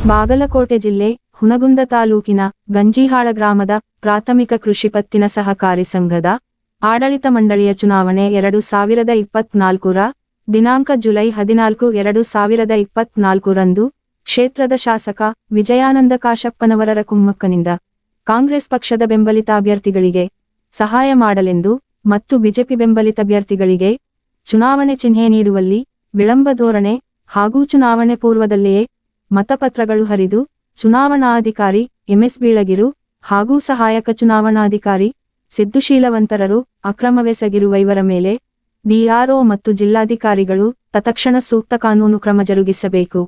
ಬಾಗಲಕೋಟೆ ಜಿಲ್ಲೆ ಹುನಗುಂದ ತಾಲೂಕಿನ ಗಂಜಿಹಾಳ ಗ್ರಾಮದ ಪ್ರಾಥಮಿಕ ಕೃಷಿ ಪತ್ತಿನ ಸಹಕಾರಿ ಸಂಘದ ಆಡಳಿತ ಮಂಡಳಿಯ ಚುನಾವಣೆ 2024ರ ದಿನಾಂಕ ಜುಲೈ 14, 2024 ರಂದು ಕ್ಷೇತ್ರದ ಶಾಸಕ ವಿಜಯಾನಂದ ಕಾಶಪ್ಪನವರರ ಕುಮ್ಮಕ್ಕನಿಂದ ಕಾಂಗ್ರೆಸ್ ಪಕ್ಷದ ಬೆಂಬಲಿತ ಅಭ್ಯರ್ಥಿಗಳಿಗೆ ಸಹಾಯ ಮಾಡಲೆಂದು ಮತ್ತು ಬಿಜೆಪಿ ಬೆಂಬಲಿತ ಅಭ್ಯರ್ಥಿಗಳಿಗೆ ಚುನಾವಣೆ ಚಿಹ್ನೆ ನೀಡುವಲ್ಲಿ ವಿಳಂಬ ಧೋರಣೆ ಹಾಗೂ ಚುನಾವಣೆ ಪೂರ್ವದಲ್ಲಿಯೇ ಮತಪತ್ರಗಳು ಹರಿದು ಚುನಾವಣಾಧಿಕಾರಿ ಎಂಎಸ್ ಬೀಳಗಿರು ಹಾಗೂ ಸಹಾಯಕ ಚುನಾವಣಾಧಿಕಾರಿ ಸಿದ್ದುಶೀಲವಂತರರು ಅಕ್ರಮವೆಸಗಿರುವ ಇವರ ಮೇಲೆ ಡಿಆರ್ಒ ಮತ್ತು ಜಿಲ್ಲಾಧಿಕಾರಿಗಳು ತತ್ಕ್ಷಣ ಸೂಕ್ತ ಕಾನೂನು ಕ್ರಮ ಜರುಗಿಸಬೇಕು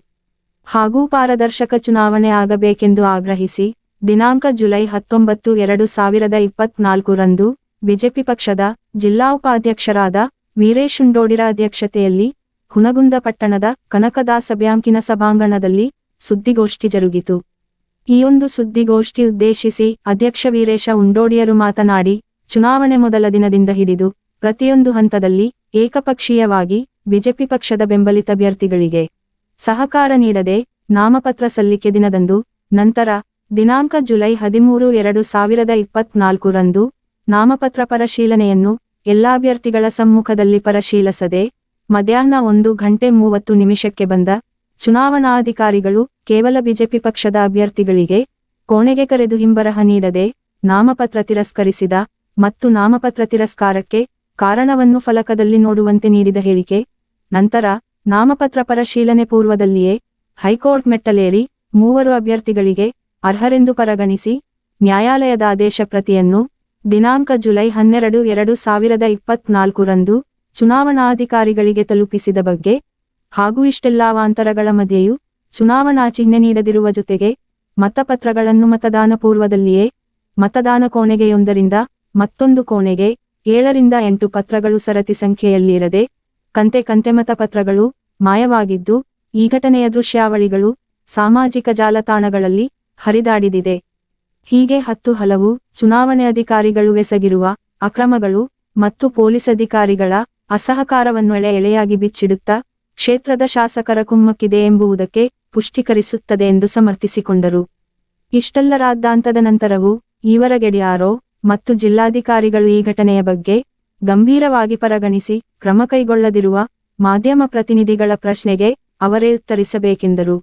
ಹಾಗೂ ಪಾರದರ್ಶಕ ಚುನಾವಣೆ ಆಗಬೇಕೆಂದು ಆಗ್ರಹಿಸಿ ದಿನಾಂಕ ಜುಲೈ 19, 2024 ರಂದು ಬಿಜೆಪಿ ಪಕ್ಷದ ಜಿಲ್ಲಾ ಉಪಾಧ್ಯಕ್ಷರಾದ ವೀರೇಶ್ ಉಂಡೋಡಿರ ಅಧ್ಯಕ್ಷತೆಯಲ್ಲಿ ಹುನಗುಂದ ಪಟ್ಟಣದ ಕನಕದಾಸ ಬ್ಯಾಂಕಿನ ಸಭಾಂಗಣದಲ್ಲಿ ಸುದ್ದಿಗೋಷ್ಠಿ ಜರುಗಿತು. ಈ ಒಂದು ಸುದ್ದಿಗೋಷ್ಠಿ ಉದ್ದೇಶಿಸಿ ಅಧ್ಯಕ್ಷ ವೀರೇಶ ಉಂಡೋಡಿಯರು ಮಾತನಾಡಿ, ಚುನಾವಣೆ ಮೊದಲ ದಿನದಿಂದ ಹಿಡಿದು ಪ್ರತಿಯೊಂದು ಹಂತದಲ್ಲಿ ಏಕಪಕ್ಷೀಯವಾಗಿ ಬಿಜೆಪಿ ಪಕ್ಷದ ಬೆಂಬಲಿತ ಅಭ್ಯರ್ಥಿಗಳಿಗೆ ಸಹಕಾರ ನೀಡದೆ ನಾಮಪತ್ರ ಸಲ್ಲಿಕೆ ದಿನದಂದು ನಂತರ ದಿನಾಂಕ ಜುಲೈ 13, 2024 ರಂದು ನಾಮಪತ್ರ ಪರಿಶೀಲನೆಯನ್ನು ಎಲ್ಲಾ ಅಭ್ಯರ್ಥಿಗಳ ಸಮ್ಮುಖದಲ್ಲಿ ಪರಿಶೀಲಿಸದೆ ಮಧ್ಯಾಹ್ನ 1:30 ಬಂದ ಚುನಾವಣಾಧಿಕಾರಿಗಳು ಕೇವಲ ಬಿಜೆಪಿ ಪಕ್ಷದ ಅಭ್ಯರ್ಥಿಗಳಿಗೆ ಕೋಣೆಗೆ ಕರೆದು ಹಿಂಬರಹ ನೀಡದೆ ನಾಮಪತ್ರ ತಿರಸ್ಕರಿಸಿದ ಮತ್ತು ನಾಮಪತ್ರ ತಿರಸ್ಕಾರಕ್ಕೆ ಕಾರಣವನ್ನು ಫಲಕದಲ್ಲಿ ನೋಡುವಂತೆ ನೀಡಿದ ಹೇಳಿಕೆ ನಂತರ ನಾಮಪತ್ರ ಪರಿಶೀಲನೆ ಪೂರ್ವದಲ್ಲಿಯೇ ಹೈಕೋರ್ಟ್ ಮೆಟ್ಟಲೇರಿ 3 ಅಭ್ಯರ್ಥಿಗಳಿಗೆ ಅರ್ಹರೆಂದು ಪರಿಗಣಿಸಿ ನ್ಯಾಯಾಲಯದ ಆದೇಶ ಪ್ರತಿಯನ್ನು ದಿನಾಂಕ ಜುಲೈ 12, 2024 ರಂದು ಚುನಾವಣಾಧಿಕಾರಿಗಳಿಗೆ ತಲುಪಿಸಿದ ಬಗ್ಗೆ ಹಾಗೂ ಇಷ್ಟೆಲ್ಲಾ ಅವಾಂತರಗಳ ಮಧ್ಯೆಯೂ ಚುನಾವಣಾ ಚಿಹ್ನೆ ನೀಡದಿರುವ ಜೊತೆಗೆ ಮತಪತ್ರಗಳನ್ನು ಮತದಾನ ಪೂರ್ವದಲ್ಲಿಯೇ ಮತದಾನ ಕೋಣೆಗೆಯೊಂದರಿಂದ ಮತ್ತೊಂದು ಕೋಣೆಗೆ 7ರಿಂದ 8 ಪತ್ರಗಳು ಸರತಿ ಸಂಖ್ಯೆಯಲ್ಲಿರದೆ ಕಂತೆ ಮತಪತ್ರಗಳು ಮಾಯವಾಗಿದ್ದು ಈ ಘಟನೆಯ ದೃಶ್ಯಾವಳಿಗಳು ಸಾಮಾಜಿಕ ಜಾಲತಾಣಗಳಲ್ಲಿ ಹರಿದಾಡಿದಿದೆ. ಹೀಗೆ 10 ಹಲವು ಚುನಾವಣೆ ಅಧಿಕಾರಿಗಳು ಎಸಗಿರುವ ಅಕ್ರಮಗಳು ಮತ್ತು ಪೊಲೀಸ್ ಅಧಿಕಾರಿಗಳ ಅಸಹಕಾರವನ್ನು ಎಳೆಯಾಗಿ ಬಿಚ್ಚಿಡುತ್ತಾ ಕ್ಷೇತ್ರದ ಶಾಸಕರ ಕುಮ್ಮಕ್ಕಿದೆ ಎಂಬುದಕ್ಕೆ ಪುಷ್ಟೀಕರಿಸುತ್ತದೆ ಎಂದು ಸಮರ್ಥಿಸಿಕೊಂಡರು. ಇಷ್ಟೆಲ್ಲ ರಾದ್ದಾಂತದ ನಂತರವೂ ಈವರೆಗೆ ಡಿಆರ್ಒ ಮತ್ತು ಜಿಲ್ಲಾಧಿಕಾರಿಗಳು ಈ ಘಟನೆಯ ಬಗ್ಗೆ ಗಂಭೀರವಾಗಿ ಪರಿಗಣಿಸಿ ಕ್ರಮ ಕೈಗೊಳ್ಳದಿರುವ ಮಾಧ್ಯಮ ಪ್ರತಿನಿಧಿಗಳ ಪ್ರಶ್ನೆಗೆ ಅವರೇ ಉತ್ತರಿಸಬೇಕೆಂದರು.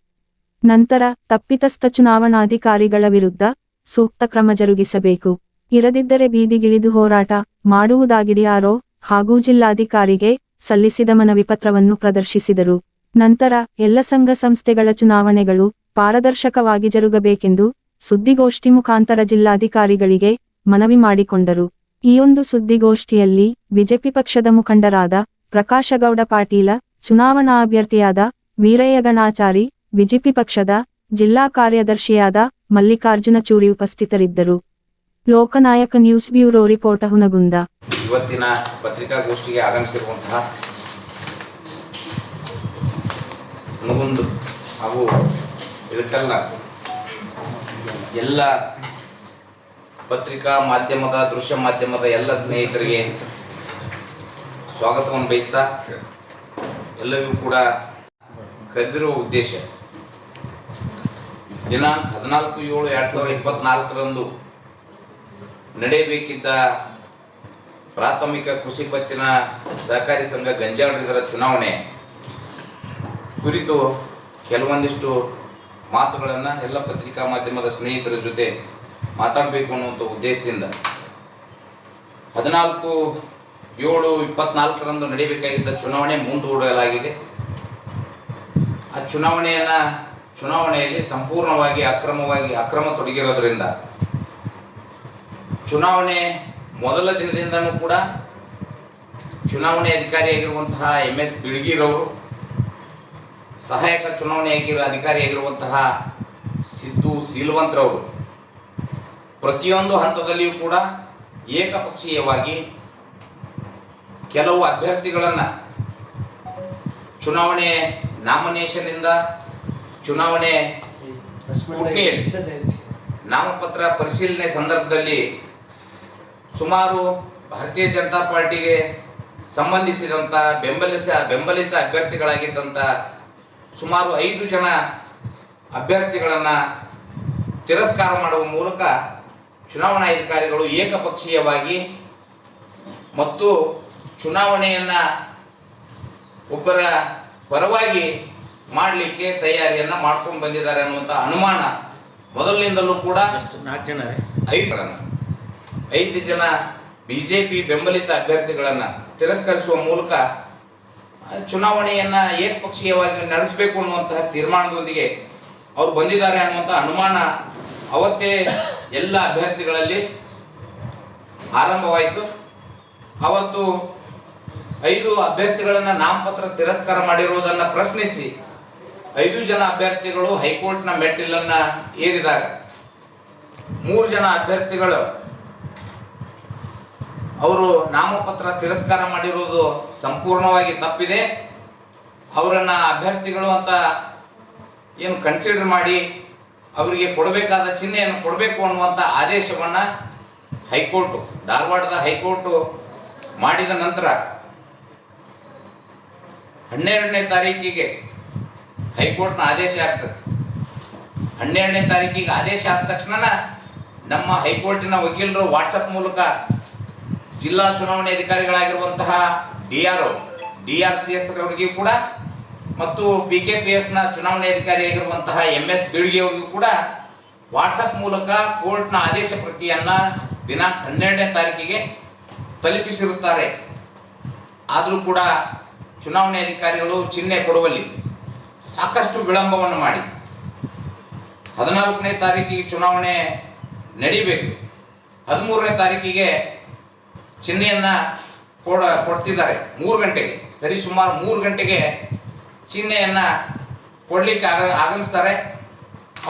ನಂತರ ತಪ್ಪಿತಸ್ಥ ಚುನಾವಣಾಧಿಕಾರಿಗಳ ವಿರುದ್ಧ ಸೂಕ್ತ ಕ್ರಮ ಜರುಗಿಸಬೇಕು, ಇರದಿದ್ದರೆ ಬೀದಿಗಿಳಿದು ಹೋರಾಟ ಮಾಡುವುದಾಗಿ ಡಿಆರ್ಒ ಹಾಗೂ ಜಿಲ್ಲಾಧಿಕಾರಿಗೆ ಸಲ್ಲಿಸಿದ ಮನವಿ ಪತ್ರವನ್ನು ಪ್ರದರ್ಶಿಸಿದರು. ನಂತರ ಎಲ್ಲ ಸಂಘ ಸಂಸ್ಥೆಗಳ ಚುನಾವಣೆಗಳು ಪಾರದರ್ಶಕವಾಗಿ ಜರುಗಬೇಕೆಂದು ಸುದ್ದಿಗೋಷ್ಠಿ ಮುಖಾಂತರ ಜಿಲ್ಲಾಧಿಕಾರಿಗಳಿಗೆ ಮನವಿ ಮಾಡಿಕೊಂಡರು. ಈ ಒಂದು ಸುದ್ದಿಗೋಷ್ಠಿಯಲ್ಲಿ ಬಿಜೆಪಿ ಪಕ್ಷದ ಮುಖಂಡರಾದ ಪ್ರಕಾಶಗೌಡ ಪಾಟೀಲ, ಚುನಾವಣಾ ಅಭ್ಯರ್ಥಿಯಾದ ವೀರಯ್ಯ ಗಣಾಚಾರಿ, ಬಿಜೆಪಿ ಪಕ್ಷದ ಜಿಲ್ಲಾ ಕಾರ್ಯದರ್ಶಿಯಾದ ಮಲ್ಲಿಕಾರ್ಜುನ ಚೂರಿ ಉಪಸ್ಥಿತರಿದ್ದರು. ಲೋಕನಾಯಕ ನ್ಯೂಸ್ ಬ್ಯೂರೋ ರಿಪೋರ್ಟ್ ಹುನಗುಂದ. ಇವತ್ತಿನ ಪತ್ರಿಕಾಗೋಷ್ಠಿಗೆ ಆಗಮಿಸಿರುವಂತಹ ಹುನಗುಂದ ಹಾಗೂ ಇದಕ್ಕೆಲ್ಲ ಎಲ್ಲ ಪತ್ರಿಕಾ ಮಾಧ್ಯಮದ ದೃಶ್ಯ ಮಾಧ್ಯಮದ ಎಲ್ಲ ಸ್ನೇಹಿತರಿಗೆ ಸ್ವಾಗತವನ್ನು ಬಯಸ್ತಾ ಎಲ್ಲರಿಗೂ ಕೂಡ ಕರೆದಿರುವ ಉದ್ದೇಶ ದಿನಾಂಕ 14/7/2024 ನಡೆಯಬೇಕಿದ್ದ ಪ್ರಾಥಮಿಕ ಕೃಷಿ ಪತ್ತಿನ ಸಹಕಾರಿ ಸಂಘ ಗಂಜಿಹಾಳ ಚುನಾವಣೆ ಕುರಿತು ಕೆಲವೊಂದಿಷ್ಟು ಮಾತುಗಳನ್ನು ಎಲ್ಲ ಪತ್ರಿಕಾ ಮಾಧ್ಯಮದ ಸ್ನೇಹಿತರ ಜೊತೆ ಮಾತಾಡಬೇಕು ಅನ್ನುವಂಥ ಉದ್ದೇಶದಿಂದ 14/7/24 ನಡೆಯಬೇಕಾಗಿದ್ದ ಚುನಾವಣೆ ಮುಂದೂಡಲಾಗಿದೆ. ಆ ಚುನಾವಣೆಯಲ್ಲಿ ಸಂಪೂರ್ಣವಾಗಿ ಅಕ್ರಮ ತೊಡಗಿರೋದ್ರಿಂದ ಚುನಾವಣೆ ಮೊದಲ ದಿನದಿಂದನೂ ಕೂಡ ಚುನಾವಣೆ ಅಧಿಕಾರಿಯಾಗಿರುವಂತಹ ಎಂಎಸ್ ಬಿಳಗಿರವರು, ಸಹಾಯಕ ಚುನಾವಣೆ ಅಧಿಕಾರಿಯಾಗಿರುವಂತಹ ಸಿದ್ದು ಶೀಲವಂತರವರು ಪ್ರತಿಯೊಂದು ಹಂತದಲ್ಲಿಯೂ ಕೂಡ ಏಕಪಕ್ಷೀಯವಾಗಿ ಕೆಲವು ಅಭ್ಯರ್ಥಿಗಳನ್ನು ಚುನಾವಣೆ ನಾಮಿನೇಷನ್ನಿಂದ ಚುನಾವಣೆ ಸ್ಕೂಟ್ನಿಯಲ್ಲಿ ನಾಮಪತ್ರ ಪರಿಶೀಲನೆ ಸಂದರ್ಭದಲ್ಲಿ ಸುಮಾರು ಭಾರತೀಯ ಜನತಾ ಪಾರ್ಟಿಗೆ ಸಂಬಂಧಿಸಿದಂಥ ಬೆಂಬಲಿತ ಅಭ್ಯರ್ಥಿಗಳಾಗಿದ್ದಂಥ ಸುಮಾರು 5 ಜನ ಅಭ್ಯರ್ಥಿಗಳನ್ನು ತಿರಸ್ಕಾರ ಮಾಡುವ ಮೂಲಕ ಚುನಾವಣಾಧಿಕಾರಿಗಳು ಏಕಪಕ್ಷೀಯವಾಗಿ ಮತ್ತು ಚುನಾವಣೆಯನ್ನು ಒಬ್ಬರ ಪರವಾಗಿ ಮಾಡಲಿಕ್ಕೆ ತಯಾರಿಯನ್ನು ಮಾಡ್ಕೊಂಡು ಬಂದಿದ್ದಾರೆ ಅನ್ನುವಂಥ ಅನುಮಾನ ಮೊದಲಿನಿಂದಲೂ ಕೂಡ 5 ಜನ ಬಿಜೆಪಿ ಬೆಂಬಲಿತ ಅಭ್ಯರ್ಥಿಗಳನ್ನು ತಿರಸ್ಕರಿಸುವ ಮೂಲಕ ಚುನಾವಣೆಯನ್ನು ಏಕಪಕ್ಷೀಯವಾಗಿ ನಡೆಸಬೇಕು ಅನ್ನುವಂತಹ ತೀರ್ಮಾನದೊಂದಿಗೆ ಅವರು ಬಂದಿದ್ದಾರೆ ಅನ್ನುವಂಥ ಅನುಮಾನ ಅವತ್ತೇ ಎಲ್ಲ ಅಭ್ಯರ್ಥಿಗಳಲ್ಲಿ ಆರಂಭವಾಯಿತು. ಅವತ್ತು 5 ಅಭ್ಯರ್ಥಿಗಳನ್ನು ನಾಮಪತ್ರ ತಿರಸ್ಕಾರ ಮಾಡಿರುವುದನ್ನು ಪ್ರಶ್ನಿಸಿ 5 ಜನ ಅಭ್ಯರ್ಥಿಗಳು ಹೈಕೋರ್ಟ್ನ ಮೆಟ್ಟಿಲನ್ನು ಏರಿದಾಗ 3 ಜನ ಅಭ್ಯರ್ಥಿಗಳು ಅವರು ನಾಮಪತ್ರ ತಿರಸ್ಕಾರ ಮಾಡಿರುವುದು ಸಂಪೂರ್ಣವಾಗಿ ತಪ್ಪಿದೆ, ಅವರನ್ನು ಅಭ್ಯರ್ಥಿಗಳು ಅಂತ ಏನು ಕನ್ಸಿಡರ್ ಮಾಡಿ ಅವರಿಗೆ ಕೊಡಬೇಕಾದ ಚಿಹ್ನೆಯನ್ನು ಕೊಡಬೇಕು ಅನ್ನುವಂಥ ಆದೇಶವನ್ನು ಹೈಕೋರ್ಟು, ಧಾರವಾಡದ ಹೈಕೋರ್ಟು ಮಾಡಿದ ನಂತರ 12ನೇ ತಾರೀಕಿಗೆ ಹೈಕೋರ್ಟ್ನ ಆದೇಶ ಆಗ್ತದೆ. 12ನೇ ತಾರೀಕಿಗೆ ಆದೇಶ ಆದ ತಕ್ಷಣ ನಮ್ಮ ಹೈಕೋರ್ಟಿನ ವಕೀಲರು ವಾಟ್ಸಪ್ ಮೂಲಕ ಜಿಲ್ಲಾ ಚುನಾವಣೆ ಅಧಿಕಾರಿಗಳಾಗಿರುವಂತಹ DRCS ಅವರಿಗೂ ಕೂಡ ಮತ್ತು PKPSನ ಚುನಾವಣೆ ಅಧಿಕಾರಿಯಾಗಿರುವಂತಹ MS ಬೀಳ್ಗೆ ಅವರಿಗೂ ಕೂಡ ವಾಟ್ಸಪ್ ಮೂಲಕ ಕೋರ್ಟ್ನ ಆದೇಶ ಪ್ರತಿಯನ್ನು ದಿನಾಂಕ 12ನೇ ತಾರೀಕಿಗೆ ತಲುಪಿಸಿರುತ್ತಾರೆ. ಆದರೂ ಕೂಡ ಚುನಾವಣೆ ಅಧಿಕಾರಿಗಳು ಚಿಹ್ನೆ ಕೊಡುವಲ್ಲಿ ಸಾಕಷ್ಟು ವಿಳಂಬವನ್ನು ಮಾಡಿ 14ನೇ ತಾರೀಕಿಗೆ ಚುನಾವಣೆ ನಡೀಬೇಕು, 13ನೇ ತಾರೀಕಿಗೆ ಚಿಹ್ನೆಯನ್ನು ಕೊಡ್ತಿದ್ದಾರೆ 3 ಗಂಟೆಗೆ, ಸರಿ ಸುಮಾರು 3 ಗಂಟೆಗೆ ಚಿಹ್ನೆಯನ್ನು ಕೊಡಲಿಕ್ಕೆ ಆಗಮಿಸ್ತಾರೆ.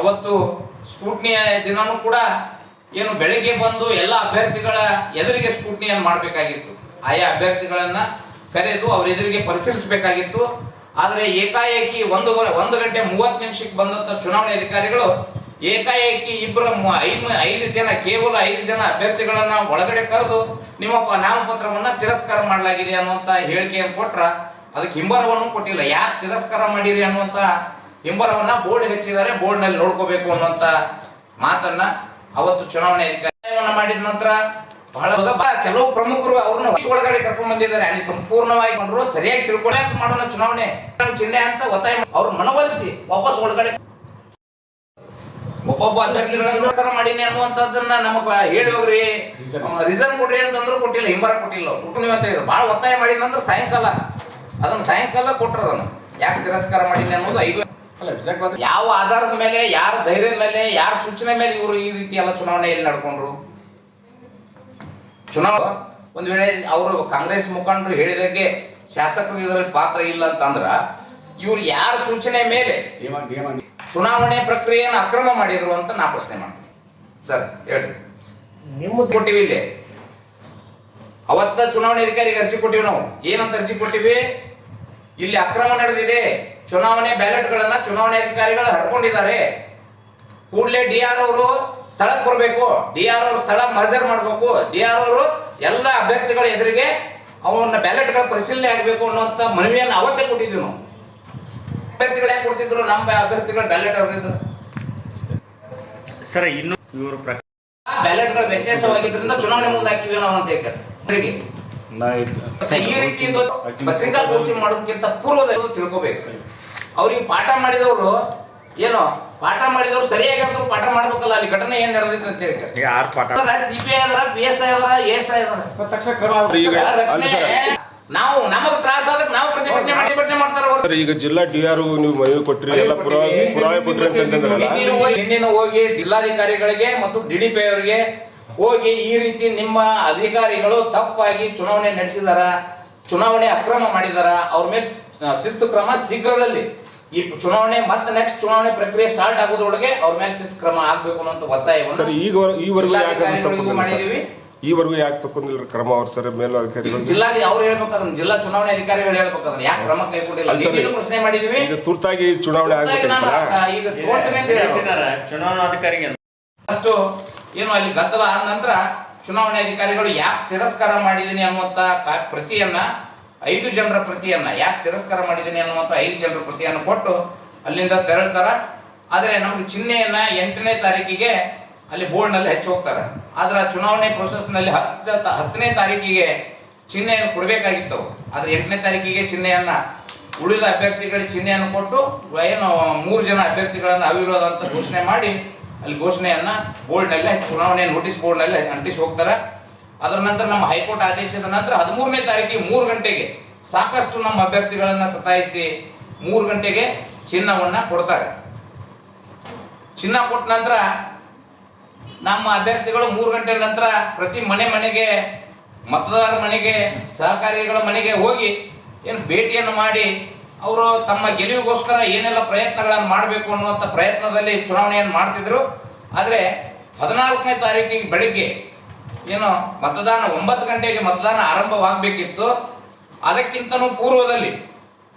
ಅವತ್ತು ಸ್ಕೂಟ್ನಿಯ ದಿನವೂ ಕೂಡ ಏನು ಬೆಳಗ್ಗೆ ಬಂದು ಎಲ್ಲ ಅಭ್ಯರ್ಥಿಗಳ ಎದುರಿಗೆ ಸ್ಕೂಟ್ನಿಯನ್ನು ಮಾಡಬೇಕಾಗಿತ್ತು, ಆಯಾ ಅಭ್ಯರ್ಥಿಗಳನ್ನು ಕರೆದು ಅವ್ರ ಎದುರಿಗೆ ಪರಿಶೀಲಿಸಬೇಕಾಗಿತ್ತು. ಆದರೆ ಏಕಾಏಕಿ 1 ಗಂಟೆ 30 ನಿಮಿಷಕ್ಕೆ ಬಂದಂಥ ಚುನಾವಣೆ ಅಧಿಕಾರಿಗಳು ಏಕಾಏಕಿ 5 ಜನ, ಕೇವಲ 5 ಜನ ಅಭ್ಯರ್ಥಿಗಳನ್ನು ಒಳಗಡೆ ಕರೆದು ನಿಮ್ಮ ನಾಮಪತ್ರವನ್ನು ತಿರಸ್ಕಾರ ಮಾಡಲಾಗಿದೆ ಅನ್ನುವಂಥ ಹೇಳಿಕೆಯನ್ನು ಕೊಟ್ರ. ಅದಕ್ಕೆ ಹಿಂಬರವನ್ನು ಕೊಟ್ಟಿಲ್ಲ, ಯಾಕೆ ತಿರಸ್ಕಾರ ಮಾಡಿರಿ ಅನ್ನುವಂಥ ಹಿಂಬರವನ್ನು ಬೋರ್ಡ್ ಹಚ್ಚಿದ್ದಾರೆ, ಬೋರ್ಡ್ನಲ್ಲಿ ನೋಡ್ಕೋಬೇಕು ಅನ್ನುವಂಥ ಮಾತನ್ನ ಅವತ್ತು ಚುನಾವಣೆ ಅಧಿಕಾರಿಯನ್ನು ಮಾಡಿದ ನಂತರ ಕೆಲವು ಪ್ರಮುಖರು ಅವ್ರನ್ನ ಒಳಗಡೆ ಕರ್ಕೊಂಡು ಬಂದಿದ್ದಾರೆ. ಅಲ್ಲಿ ಸಂಪೂರ್ಣವಾಗಿ ಬಂದರು, ಸರಿಯಾಗಿ ತಿಳ್ಕೊಳಕ್ ಮಾಡೋಣ ಚುನಾವಣೆ ಚಿಹ್ನೆ ಅಂತ ಒತ್ತಾಯ ಅವ್ರ ಮನವೊಲಿಸಿ ವಾಪಸ್ ಒಳಗಡೆ ಒಬ್ಬೊಬ್ಬ ಅಭ್ಯರ್ಥಿಗಳನ್ನು ಮಾಡೀನಿ ಅನ್ನುವಂಥದ್ದನ್ನ ನಮಗ ಹೇಳಿ ಹೋಗ್ರಿ, ರಿಸನ್ ಕೊಡ್ರಿ ಅಂತಂದ್ರು ಕೊಟ್ಟಿಲ್ಲ, ಹಿಂಬರ ಕೊಟ್ಟಿಲ್ಲ, ನೀವು ಅಂತ ಹೇಳಿದ್ರು. ಭಾಳ ಒತ್ತಾಯ ಮಾಡಿದಂದ್ರೆ ಸಾಯಂಕಾಲ ಕೊಟ್ಟರು. ಅದನ್ನು ಯಾಕೆ ತಿರಸ್ಕಾರ ಮಾಡೀನಿ ಅನ್ನೋದು 5 ಯಾವ ಆಧಾರದ ಮೇಲೆ, ಯಾರ ಧೈರ್ಯದ ಮೇಲೆ, ಯಾರ ಸೂಚನೆ ಮೇಲೆ ಇವರು ಈ ರೀತಿ ಎಲ್ಲ ಚುನಾವಣೆಯಲ್ಲಿ ನಡ್ಕೊಂಡ್ರು. ಚುನಾವಣೆ ಒಂದು ವೇಳೆ ಅವರು ಕಾಂಗ್ರೆಸ್ ಮುಖಂಡರು ಹೇಳಿದಾಗೆ ಶಾಸಕರು ಇದರಲ್ಲಿ ಪಾತ್ರ ಇಲ್ಲ ಅಂತಂದ್ರ ಇವ್ರು ಯಾರ ಸೂಚನೆ ಮೇಲೆ ಚುನಾವಣೆ ಪ್ರಕ್ರಿಯೆಯನ್ನು ಅಕ್ರಮ ಮಾಡಿದ್ರು ಅಂತ ನಾ ಪ್ರಶ್ನೆ ಮಾಡ್ತೀನಿ. ಸರ್ ಹೇಳ್ರಿ, ನಿಮ್ಮದು ಕೊಟ್ಟಿವಿ ಇಲ್ಲಿ ಅವತ್ತ ಚುನಾವಣೆ ಅಧಿಕಾರಿಗೆ ಅರ್ಜಿ ಕೊಟ್ಟಿವಿ. ನಾವು ಏನಂತ ಅರ್ಜಿ ಕೊಟ್ಟಿವಿ? ಇಲ್ಲಿ ಅಕ್ರಮ ನಡೆದಿದೆ, ಚುನಾವಣೆ ಬ್ಯಾಲೆಟ್ಗಳನ್ನ ಚುನಾವಣೆ ಅಧಿಕಾರಿಗಳು ಹರ್ಕೊಂಡಿದ್ದಾರೆ, ಕೂಡಲೇ DRO ಅವರು ಸ್ಥಳಕ್ಕೆ ಬರಬೇಕು, DRO ಅವರು ಸ್ಥಳ ಮರ್ಜರ್ ಮಾಡಬೇಕು, DRO ಅವರು ಎಲ್ಲ ಅಭ್ಯರ್ಥಿಗಳ ಎದುರಿಗೆ ಅವನ್ನ ಬ್ಯಾಲೆಟ್ಗಳ ಪರಿಶೀಲನೆ ಆಗಬೇಕು ಅನ್ನುವಂಥ ಮನವಿಯನ್ನು ಅವತ್ತೇ ಕೊಟ್ಟಿದ್ವಿ. ನಾವು ಅಭ್ಯರ್ಥಿಗಳು ಯಾಕೆ ಕೊಡ್ತಿದ್ರು? ನಮ್ಮ ಅಭ್ಯರ್ಥಿಗಳ ಬ್ಯಾಲೆಟ್ ಅವ್ರದ್ದು ಸರ್ ಇನ್ನು ಇವರು ಬ್ಯಾಲೆಟ್ಗಳ ವ್ಯತ್ಯಾಸವಾಗಿದ್ದರಿಂದ ಚುನಾವಣೆ ಮುಂದೆ ಹಾಕಿವಿ ನಾವು ಅಂತ ಹೇಳಿ ಈ ರೀತಿ ಪತ್ರಿಕಾಗೋಷ್ಠಿ ಮಾಡೋದಕ್ಕಿಂತ ಪೂರ್ವದಲ್ಲಿ ತಿಳ್ಕೋಬೇಕು. ಅವ್ರಿಗೆ ಪಾಠ ಮಾಡಿದವರು ಏನೋ ಪಾಠ ಮಾಡಿದವರು ಸರಿಯಾಗಿ ಆದ್ರೂ ಪಾಠ ಮಾಡ್ಬೇಕಲ್ಲ, ಅಲ್ಲಿ ಘಟನೆ ಏನ್ ನಡೆದಿತ್ತು ಅಂತ ಹೇಳಿ. CPI ಅದರ, PSI ಅದರ, ASI ಅದರ ತಕ್ಷಣ ಕ್ರಮ ನಾವು ನಮಗ್ ತ್ರಾಸ ಆದಾಗ ನಾವು ಪ್ರತಿಭಟನೆ ಮಾಡ್ತಾರ. ಈಗ ಜಿಲ್ಲಾ DRO ನೀವು ಮನವಿ ಕೊಟ್ರಿ, ಎಲ್ಲ ಪುರಾವೆ ಕೊಟ್ರಿ ಅಂತಂದ್ರಲ್ಲ, ನಿನ್ನೆ ಹೋಗಿ ಜಿಲ್ಲಾಧಿಕಾರಿಗಳಿಗೆ ಮತ್ತು DDP ಅವರಿಗೆ ಹೋಗಿ ಈ ರೀತಿ ನಿಮ್ಮ ಅಧಿಕಾರಿಗಳು ತಪ್ಪಾಗಿ ಚುನಾವಣೆ ನಡೆಸಿದಾರ, ಚುನಾವಣೆ ಅಕ್ರಮ ಮಾಡಿದಾರ, ಅವ್ರ ಮೇಲೆ ಶಿಸ್ತು ಕ್ರಮ ಶೀಘ್ರದಲ್ಲಿ ಈ ಚುನಾವಣೆ ಮತ್ತೆ ನೆಕ್ಸ್ಟ್ ಚುನಾವಣೆ ಪ್ರಕ್ರಿಯೆ ಸ್ಟಾರ್ಟ್ ಆಗೋದ್ರೊಳಗೆ ಅವ್ರ ಮೇಲೆ ಶಿಸ್ತು ಕ್ರಮ ಆಗ್ಬೇಕು ಅನ್ನೋ ಒತ್ತಾಯವನ್ನು ಈವರೆಗೂ ಯಾಕೆ ತಗೊಂಡಿಲ್ಲ ಕ್ರಮ ಅವ್ರ ಸರ್ ಮೇಲೆ ಅಧಿಕಾರಿಗಳು? ಜಿಲ್ಲಾದಿ ಅವ್ರು ಹೇಳ್ಬೇಕಾದ್ರೆ ಜಿಲ್ಲಾ ಚುನಾವಣೆ ಅಧಿಕಾರಿಗಳು ಹೇಳ್ಬೇಕಾದ್ರೆ ಯಾಕೆ ಕ್ರಮ ಕೈಗೊಂಡಿಲ್ಲ ಪ್ರಶ್ನೆ ಮಾಡಿದೀವಿ. ಈಗ ತುರ್ತಾಗಿ ಚುನಾವಣೆ ಈಗ ಚುನಾವಣಾಧಿಕಾರಿಗೆ ಅಷ್ಟು ಏನು ಅಲ್ಲಿ ಗದ್ದಲ ಆದ ನಂತರ ಚುನಾವಣೆ ಅಧಿಕಾರಿಗಳು ಯಾಕೆ ತಿರಸ್ಕಾರ ಮಾಡಿದೀನಿ ಅನ್ನುವಂತ ಪ್ರತಿಯನ್ನ 5 ಜನರ ಪ್ರತಿಯನ್ನ ಯಾಕೆ ತಿರಸ್ಕಾರ ಮಾಡಿದೀನಿ ಅನ್ನುವಂತ 5 ಜನರ ಪ್ರತಿಯನ್ನು ಕೊಟ್ಟು ಅಲ್ಲಿಂದ ತೆರಳ್ತಾರ. ಆದರೆ ನಮಗೆ ಚಿಹ್ನೆಯನ್ನು 8ನೇ ತಾರೀಕಿಗೆ ಅಲ್ಲಿ ಬೋರ್ಡ್ನಲ್ಲಿ ಹಚ್ಚಿ ಹೋಗ್ತಾರೆ. ಆದರೆ ಚುನಾವಣೆ ಪ್ರೊಸೆಸ್ನಲ್ಲಿ 10ನೇ ತಾರೀಕಿಗೆ ಚಿಹ್ನೆಯನ್ನು ಕೊಡಬೇಕಾಗಿತ್ತು. ಆದರೆ 8ನೇ ತಾರೀಕಿಗೆ ಚಿಹ್ನೆಯನ್ನು ಉಳಿದ ಅಭ್ಯರ್ಥಿಗಳಿಗೆ ಚಿಹ್ನೆಯನ್ನು ಕೊಟ್ಟು ಏನು 3 ಜನ ಅಭ್ಯರ್ಥಿಗಳನ್ನು ಅವಿರೋಧ ಅಂತ ಘೋಷಣೆ ಮಾಡಿ ಅಲ್ಲಿ ಘೋಷಣೆಯನ್ನು ಬೋರ್ಡ್ನಲ್ಲಿ ಚುನಾವಣೆ ನೋಟಿಸ್ ಬೋರ್ಡ್ನಲ್ಲಿ ಅಂಟಿಸಿ ಹೋಗ್ತಾರೆ. ಅದರ ನಂತರ ನಮ್ಮ ಹೈಕೋರ್ಟ್ ಆದೇಶದ ನಂತರ 13ನೇ ತಾರೀಕಿಗೆ 3 ಗಂಟೆಗೆ ಸಾಕಷ್ಟು ನಮ್ಮ ಅಭ್ಯರ್ಥಿಗಳನ್ನು ಸತಾಯಿಸಿ 3 ಗಂಟೆಗೆ ಚಿನ್ನವನ್ನು ಕೊಡ್ತಾರೆ. ಚಿನ್ನ ಕೊಟ್ಟ ನಂತರ ನಮ್ಮ ಅಭ್ಯರ್ಥಿಗಳು 3 ಗಂಟೆ ನಂತರ ಪ್ರತಿ ಮನೆಗೆ ಮತದಾರರ ಮನೆಗೆ ಸಹಕಾರಿಗಳ ಮನೆಗೆ ಹೋಗಿ ಏನು ಭೇಟಿಯನ್ನು ಮಾಡಿ ಅವರು ತಮ್ಮ ಗೆಲುವಿಗೋಸ್ಕರ ಏನೆಲ್ಲ ಪ್ರಯತ್ನಗಳನ್ನು ಮಾಡಬೇಕು ಅನ್ನುವಂಥ ಪ್ರಯತ್ನದಲ್ಲಿ ಚುನಾವಣೆಯನ್ನು ಮಾಡ್ತಿದ್ರು. ಆದರೆ 14ನೇ ತಾರೀಕಿಗೆ ಬೆಳಗ್ಗೆ ಏನು ಮತದಾನ 9 ಗಂಟೆಗೆ ಮತದಾನ ಆರಂಭವಾಗಬೇಕಿತ್ತು. ಅದಕ್ಕಿಂತನೂ ಪೂರ್ವದಲ್ಲಿ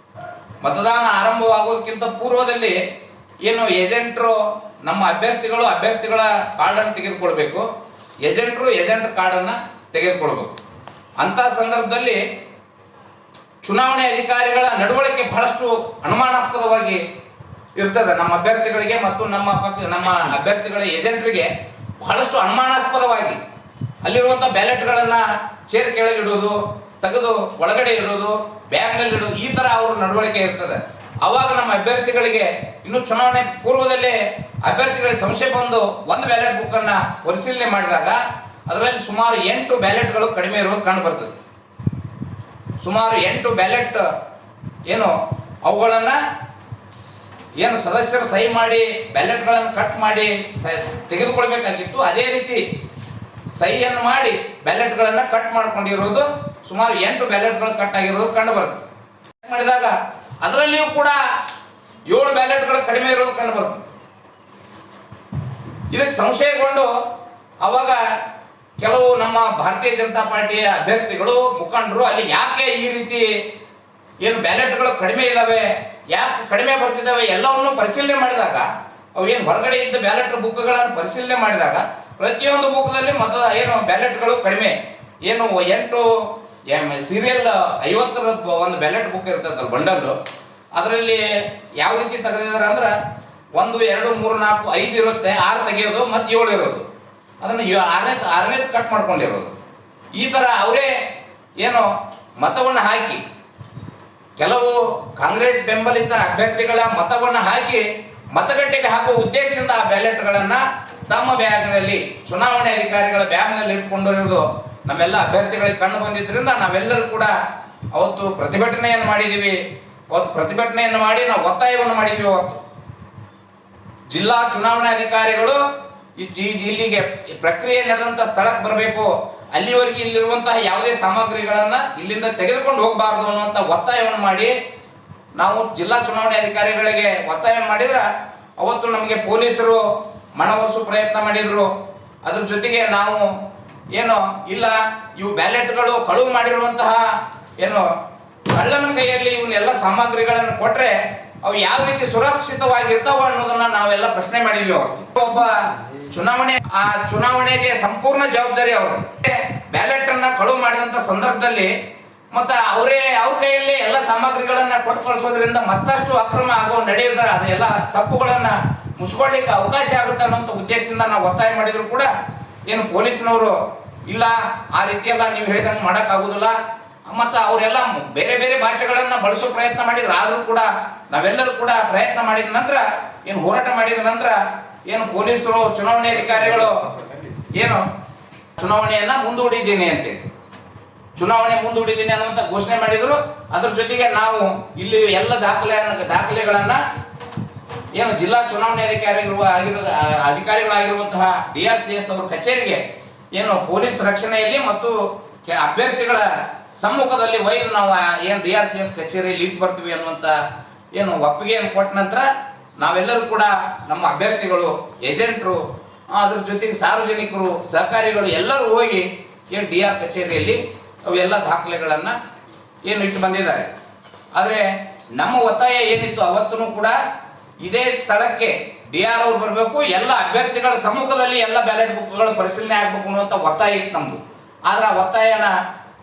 ಮತದಾನ ಆರಂಭವಾಗೋದಕ್ಕಿಂತ ಪೂರ್ವದಲ್ಲಿ ಏನು ಏಜೆಂಟರು ನಮ್ಮ ಅಭ್ಯರ್ಥಿಗಳ ಕಾರ್ಡನ್ನು ತೆಗೆದುಕೊಳ್ಬೇಕು, ಏಜೆಂಟ್ ಕಾರ್ಡನ್ನು ತೆಗೆದುಕೊಳ್ಬೇಕು. ಅಂಥ ಸಂದರ್ಭದಲ್ಲಿ ಚುನಾವಣೆ ಅಧಿಕಾರಿಗಳ ನಡವಳಿಕೆ ಬಹಳಷ್ಟು ಅನುಮಾನಾಸ್ಪದವಾಗಿ ಇರ್ತದೆ. ನಮ್ಮ ಅಭ್ಯರ್ಥಿಗಳಿಗೆ ಮತ್ತು ನಮ್ಮ ಅಭ್ಯರ್ಥಿಗಳ ಏಜೆಂಟ್ರಿಗೆ ಬಹಳಷ್ಟು ಅನುಮಾನಾಸ್ಪದವಾಗಿ ಅಲ್ಲಿರುವಂಥ ಬ್ಯಾಲೆಟ್ಗಳನ್ನು ಚೇರ್ ಕೆಳಗಿಡೋದು, ತೆಗೆದು ಒಳಗಡೆ ಇಡೋದು, ಬ್ಯಾಗ್ನಲ್ಲಿ ಇಡೋದು, ಈ ಥರ ಅವ್ರ ನಡವಳಿಕೆ ಇರ್ತದೆ. ಆವಾಗ ನಮ್ಮ ಅಭ್ಯರ್ಥಿಗಳಿಗೆ ಇನ್ನು ಚುನಾವಣೆ ಪೂರ್ವದಲ್ಲೇ ಅಭ್ಯರ್ಥಿಗಳಿಗೆ ಸಂಶಯ ಬಂದು ಒಂದು ಬ್ಯಾಲೆಟ್ ಬುಕ್ಕನ್ನು ಪರಿಶೀಲನೆ ಮಾಡಿದಾಗ ಅದರಲ್ಲಿ ಸುಮಾರು 8 ಬ್ಯಾಲೆಟ್ಗಳು ಕಡಿಮೆ ಇರೋದು ಕಂಡು ಬರ್ತದೆ. ಸುಮಾರು 8 ಬ್ಯಾಲೆಟ್ ಏನು ಅವುಗಳನ್ನು ಏನು ಸದಸ್ಯರು ಸಹಿ ಮಾಡಿ ಬ್ಯಾಲೆಟ್ಗಳನ್ನು ಕಟ್ ಮಾಡಿ ತೆಗೆದುಕೊಳ್ಬೇಕಾಗಿತ್ತು. ಅದೇ ರೀತಿ ಸಹಿಯನ್ನು ಮಾಡಿ ಬ್ಯಾಲೆಟ್ಗಳನ್ನು ಕಟ್ ಮಾಡ್ಕೊಂಡಿರೋದು ಸುಮಾರು 8 ಬ್ಯಾಲೆಟ್ಗಳು ಕಟ್ ಆಗಿರೋದು ಕಂಡು ಬರುತ್ತೆ. ಮಾಡಿದಾಗ ಅದರಲ್ಲಿಯೂ ಕೂಡ 7 ಬ್ಯಾಲೆಟ್ಗಳು ಕಡಿಮೆ ಇರೋದು ಕಂಡು ಬರುತ್ತೆ. ಇದಕ್ಕೆ ಸಂಶಯಗೊಂಡು ಅವಾಗ ಕೆಲವು ನಮ್ಮ ಭಾರತೀಯ ಜನತಾ ಪಾರ್ಟಿಯ ಅಭ್ಯರ್ಥಿಗಳು ಮುಖಂಡರು ಅಲ್ಲಿ ಯಾಕೆ ಈ ರೀತಿ ಏನು ಬ್ಯಾಲೆಟ್ಗಳು ಕಡಿಮೆ ಇದ್ದಾವೆ, ಯಾಕೆ ಕಡಿಮೆ ಬರ್ತಿದ್ದಾವೆ ಎಲ್ಲವನ್ನು ಪರಿಶೀಲನೆ ಮಾಡಿದಾಗ ಅವು ಏನು ಹೊರಗಡೆ ಇದ್ದ ಬ್ಯಾಲೆಟ್ ಬುಕ್ಗಳನ್ನು ಪರಿಶೀಲನೆ ಮಾಡಿದಾಗ ಪ್ರತಿಯೊಂದು ಬುಕ್ದಲ್ಲಿ ಏನು ಬ್ಯಾಲೆಟ್ಗಳು ಕಡಿಮೆ, ಏನು 8 ಸೀರಿಯಲ್ 50 ಒಂದು ಬ್ಯಾಲೆಟ್ ಬುಕ್ ಇರ್ತದಲ್ಲ ಬಂಡಲ್ಲು, ಅದರಲ್ಲಿ ಯಾವ ರೀತಿ ತೆಗೆದಿದ್ದಾರೆ ಅಂದ್ರೆ 1 2 3 4 5 ಇರುತ್ತೆ, 6 ತೆಗೆಯೋದು ಮತ್ತು 7 ಇರೋದು, ಅದನ್ನು 6ನೇದು ಕಟ್ ಮಾಡ್ಕೊಂಡಿರೋದು. ಈ ಥರ ಅವರೇ ಏನು ಮತವನ್ನು ಹಾಕಿ ಕೆಲವು ಕಾಂಗ್ರೆಸ್ ಬೆಂಬಲಿತ ಅಭ್ಯರ್ಥಿಗಳ ಮತವನ್ನು ಹಾಕಿ ಮತಗಟ್ಟೆಗೆ ಹಾಕುವ ಉದ್ದೇಶದಿಂದ ಆ ಬ್ಯಾಲೆಟ್ಗಳನ್ನು ತಮ್ಮ ಬ್ಯಾಗ್ನಲ್ಲಿ ಚುನಾವಣೆ ಅಧಿಕಾರಿಗಳ ಬ್ಯಾಗ್ನಲ್ಲಿ ಇಟ್ಕೊಂಡಿರೋದು ನಮ್ಮೆಲ್ಲ ಅಭ್ಯರ್ಥಿಗಳಿಗೆ ಕಂಡು ಬಂದಿದ್ದರಿಂದ ನಾವೆಲ್ಲರೂ ಕೂಡ ಅವತ್ತು ಪ್ರತಿಭಟನೆಯನ್ನು ಮಾಡಿದ್ದೀವಿ. ಪ್ರತಿಭಟನೆಯನ್ನು ಮಾಡಿ ನಾವು ಒತ್ತಾಯವನ್ನು ಮಾಡಿದ್ದೀವಿ. ಅವತ್ತು ಜಿಲ್ಲಾ ಚುನಾವಣಾಧಿಕಾರಿಗಳು ಇಲ್ಲಿಗೆ ಪ್ರಕ್ರಿಯೆ ನಡೆದಂಥ ಸ್ಥಳಕ್ಕೆ ಬರಬೇಕು, ಅಲ್ಲಿವರೆಗೆ ಇಲ್ಲಿರುವಂತಹ ಯಾವುದೇ ಸಾಮಗ್ರಿಗಳನ್ನು ಇಲ್ಲಿಂದ ತೆಗೆದುಕೊಂಡು ಹೋಗಬಾರ್ದು ಅನ್ನುವಂಥ ಒತ್ತಾಯವನ್ನು ಮಾಡಿ ನಾವು ಜಿಲ್ಲಾ ಚುನಾವಣೆ ಅಧಿಕಾರಿಗಳಿಗೆ ಒತ್ತಾಯ ಮಾಡಿದ್ರೆ ಅವತ್ತು ನಮಗೆ ಪೊಲೀಸರು ಮನವೊಲಿಸೋ ಪ್ರಯತ್ನ ಮಾಡಿದ್ರು. ಅದ್ರ ಜೊತೆಗೆ ನಾವು ಏನು ಇಲ್ಲ ಇವು ಬ್ಯಾಲೆಟ್ಗಳು ಕಳುವು ಮಾಡಿರುವಂತಹ ಏನು ಕಳ್ಳನ ಕೈಯಲ್ಲಿ ಇವನ್ನೆಲ್ಲ ಸಾಮಗ್ರಿಗಳನ್ನು ಕೊಟ್ಟರೆ ಅವು ಯಾವ ರೀತಿ ಸುರಕ್ಷಿತವಾಗಿರ್ತಾವ ಅನ್ನೋದನ್ನ ನಾವೆಲ್ಲ ಪ್ರಶ್ನೆ ಮಾಡಿದ್ವಿ. ಒಬ್ಬ ಚುನಾವಣೆಗೆ ಸಂಪೂರ್ಣ ಜವಾಬ್ದಾರಿ ಅವರು. ಬ್ಯಾಲೆಟ್ ಅನ್ನ ಕಳುವು ಮಾಡಿದಂತ ಸಂದರ್ಭದಲ್ಲಿ ಮತ್ತೆ ಅವ್ರ ಕೈಯಲ್ಲಿ ಎಲ್ಲ ಸಾಮಗ್ರಿಗಳನ್ನ ಕೊಟ್ಟು ಕಳಿಸೋದ್ರಿಂದ ಮತ್ತಷ್ಟು ಅಕ್ರಮ ಆಗೋ ನಡೆಯುತ್ತಾರೆ. ಅದೆಲ್ಲ ತಪ್ಪುಗಳನ್ನ ಮುಚ್ಕೊಳ್ಳಿಕ್ಕೆ ಅವಕಾಶ ಆಗುತ್ತೆ ಅನ್ನೋ ಉದ್ದೇಶದಿಂದ ನಾವು ಒತ್ತಾಯ ಮಾಡಿದ್ರು ಕೂಡ ಏನು ಪೊಲೀಸ್ನವರು ಇಲ್ಲ ಆ ರೀತಿಯೆಲ್ಲ ನೀವು ಹೇಳಿದಂಗೆ ಮಾಡೋಕ್ಕಾಗೋದಿಲ್ಲ, ಮತ್ತು ಅವರೆಲ್ಲ ಬೇರೆ ಬೇರೆ ಭಾಷೆಗಳನ್ನು ಬಳಸೋ ಪ್ರಯತ್ನ ಮಾಡಿದ್ರು. ಆದರೂ ಕೂಡ ನಾವೆಲ್ಲರೂ ಕೂಡ ಪ್ರಯತ್ನ ಮಾಡಿದ ನಂತರ ಏನು ಹೋರಾಟ ಮಾಡಿದ ನಂತರ ಏನು ಪೊಲೀಸರು ಚುನಾವಣೆ ಅಧಿಕಾರಿಗಳು ಏನು ಚುನಾವಣೆಯನ್ನು ಮುಂದೂಡಿದ್ದೀನಿ ಅಂತೇಳಿ ಚುನಾವಣೆ ಮುಂದೂಡಿದ್ದೀನಿ ಅನ್ನುವಂಥ ಘೋಷಣೆ ಮಾಡಿದರು. ಅದ್ರ ಜೊತೆಗೆ ನಾವು ಇಲ್ಲಿ ಎಲ್ಲ ದಾಖಲೆಗಳನ್ನು ಏನು ಜಿಲ್ಲಾ ಚುನಾವಣೆ ಅಧಿಕಾರಿಗಳಾಗಿರುವಂತಹ DRCS ಅವ್ರ ಕಚೇರಿಗೆ ಏನು ಪೊಲೀಸ್ ರಕ್ಷಣೆಯಲ್ಲಿ ಮತ್ತು ಅಭ್ಯರ್ಥಿಗಳ ಸಮ್ಮುಖದಲ್ಲಿ ಒಯ್ದು ನಾವು ಏನು DRCS ಕಚೇರಿಯಲ್ಲಿ ಇಟ್ಟು ಬರ್ತೀವಿ ಅನ್ನುವಂಥ ಏನು ಒಪ್ಪಿಗೆಯನ್ನು ಕೊಟ್ಟ ನಂತರ ನಾವೆಲ್ಲರೂ ಕೂಡ ನಮ್ಮ ಅಭ್ಯರ್ಥಿಗಳು, ಏಜೆಂಟ್ರು, ಅದ್ರ ಜೊತೆಗೆ ಸಾರ್ವಜನಿಕರು, ಸಹಕಾರಿಗಳು ಎಲ್ಲರೂ ಹೋಗಿ ಏನು DR ಕಚೇರಿಯಲ್ಲಿ ಅವೆಲ್ಲ ದಾಖಲೆಗಳನ್ನು ಏನು ಇಟ್ಟು ಬಂದಿದ್ದಾರೆ. ಆದರೆ ನಮ್ಮ ಒತ್ತಾಯ ಏನಿತ್ತು ಅವತ್ತೂ ಕೂಡ ಇದೇ ಸ್ಥಳಕ್ಕೆ DR ಅವ್ರು ಬರಬೇಕು, ಎಲ್ಲ ಅಭ್ಯರ್ಥಿಗಳ ಸಮ್ಮುಖದಲ್ಲಿ ಎಲ್ಲ ಬ್ಯಾಲೆಟ್ ಬುಕ್ಗಳು ಪರಿಶೀಲನೆ ಆಗಬೇಕು ಅನ್ನುವಂಥ ಒತ್ತಾಯ ಇತ್ತು ನಮ್ಮದು. ಆದರೆ ಆ ಒತ್ತಾಯನ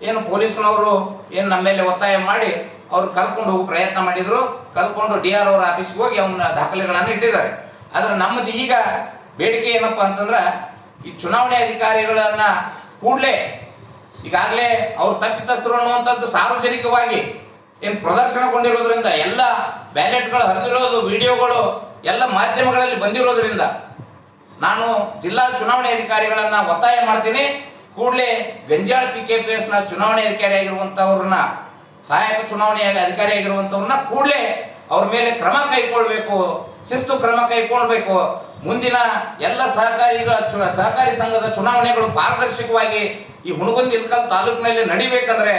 ಏನು ಪೊಲೀಸ್ನವರು ಏನು ನಮ್ಮ ಮೇಲೆ ಒತ್ತಾಯ ಮಾಡಿ ಅವ್ರು ಕರ್ಕೊಂಡು ಹೋಗಿ ಪ್ರಯತ್ನ ಮಾಡಿದರು. ಕರ್ಕೊಂಡು DR ಅವ್ರ ಆಫೀಸ್ಗೆ ಹೋಗಿ ಅವನ್ನ ದಾಖಲೆಗಳನ್ನು ಇಟ್ಟಿದ್ದಾರೆ. ಆದರೆ ನಮ್ಮದು ಈಗ ಬೇಡಿಕೆ ಏನಪ್ಪ ಅಂತಂದ್ರೆ ಈ ಚುನಾವಣೆ ಅಧಿಕಾರಿಗಳನ್ನ ಕೂಡಲೇ ಈಗಾಗಲೇ ಅವ್ರು ತಪ್ಪಿತಸ್ಥರು ಅನ್ನುವಂಥದ್ದು ಸಾರ್ವಜನಿಕವಾಗಿ ಏನು ಪ್ರದರ್ಶನಗೊಂಡಿರೋದ್ರಿಂದ ಎಲ್ಲ ಬ್ಯಾಲೆಟ್ಗಳು ಹರಿದಿರೋದು ವಿಡಿಯೋಗಳು ಎಲ್ಲ ಮಾಧ್ಯಮಗಳಲ್ಲಿ ಬಂದಿರೋದ್ರಿಂದ ನಾನು ಜಿಲ್ಲಾ ಚುನಾವಣೆ ಅಧಿಕಾರಿಗಳನ್ನ ಒತ್ತಾಯ ಮಾಡ್ತೀನಿ, ಕೂಡಲೇ ಗಂಜಾಳ PKPSನ ಚುನಾವಣೆ ಅಧಿಕಾರಿ ಆಗಿರುವಂಥವ್ರನ್ನ, ಸಹಾಯಕ ಚುನಾವಣೆ ಅಧಿಕಾರಿ ಆಗಿರುವಂಥವ್ರನ್ನ ಕೂಡಲೇ ಅವ್ರ ಮೇಲೆ ಕ್ರಮ ಕೈಗೊಳ್ಬೇಕು, ಶಿಸ್ತು ಕ್ರಮ ಕೈಗೊಳ್ಬೇಕು. ಮುಂದಿನ ಎಲ್ಲ ಸಹಕಾರಿ ಸಂಘದ ಚುನಾವಣೆಗಳು ಪಾರದರ್ಶಕವಾಗಿ ಈ ಹುಣಗುಂದ ಇಳಕಲ್ ತಾಲೂಕಿನಲ್ಲಿ ನಡಿಬೇಕಂದ್ರೆ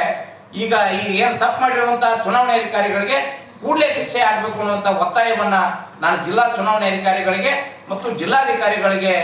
ಈಗ ಏನು ತಪ್ಪು ಮಾಡಿರುವಂತಹ ಚುನಾವಣೆ ಅಧಿಕಾರಿಗಳಿಗೆ ಕೂಡಲೇ ಶಿಕ್ಷೆ ಆಗಬೇಕು ಅನ್ನುವಂಥ ಒತ್ತಾಯವನ್ನ ನಾನು ಜಿಲ್ಲಾ ಚುನಾವಣೆ ಅಧಿಕಾರಿಗಳಿಗೆ ಮತ್ತು ಜಿಲ್ಲಾಧಿಕಾರಿಗಳಿಗೆ